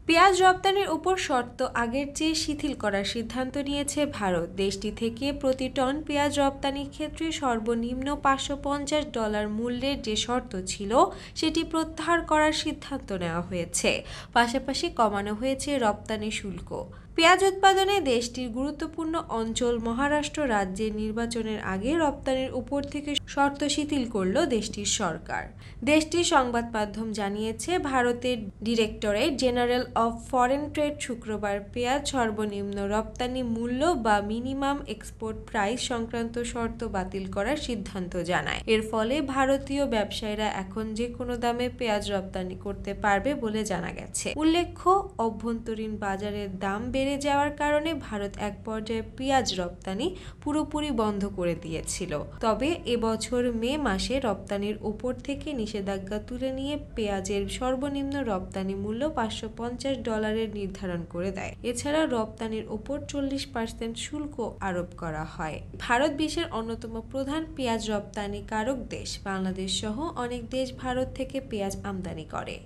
পেঁয়াজ রপ্তানির উপর শর্ত আগের চেয়ে শিথিল করার সিদ্ধান্ত নিয়েছে ভারত। দেশটি থেকে প্রতি টন পেঁয়াজ রপ্তানির ক্ষেত্রে সর্বনিম্ন $550 মূল্যের যে শর্ত ছিল সেটি প্রত্যাহার করার সিদ্ধান্ত নেওয়া হয়েছে। পাশাপাশি কমানো হয়েছে রপ্তানি শুল্ক। পেঁয়াজ উৎপাদনে দেশটির গুরুত্বপূর্ণ অঞ্চল মহারাষ্ট্র রাজ্যের নির্বাচনের আগে রপ্তানির উপর থেকে শর্ত শিথিল করল দেশটির সরকার। দেশটির সংবাদ মাধ্যম জানিয়েছে, ভারতের directorate general of foreign trade শুক্রবার পেঁয়াজ সর্বনিম্ন রপ্তানি মূল্য বা মিনিমাম এক্সপোর্ট প্রাইস সংক্রান্ত শর্ত বাতিল করার সিদ্ধান্ত জানায়। এর ফলে ভারতীয় ব্যবসায়ীরা এখন যে কোনো দামে পেঁয়াজ রপ্তানি করতে পারবে বলে জানা গেছে। উল্লেখ্য, অভ্যন্তরীণ বাজারের দাম বেড়ে যাওয়ার কারণে ভারত এক পর্যায়ে পেঁয়াজ রপ্তানি পুরোপুরি বন্ধ করে দিয়েছিল। তবে এবছর মে মাসে রপ্তানির উপর থেকে নিষেধাজ্ঞা তুলে নিয়ে পেঁয়াজের সর্বনিম্ন রপ্তানি মূল্য $550 নির্ধারণ করে দেয়। এছাড়া রপ্তানির উপর 40% শুল্ক আরোপ করা হয়। ভারত বিশ্বের অন্যতম প্রধান পেঁয়াজ রপ্তানিকারক দেশ। বাংলাদেশ সহ অনেক দেশ ভারত থেকে পেঁয়াজ আমদানি করে।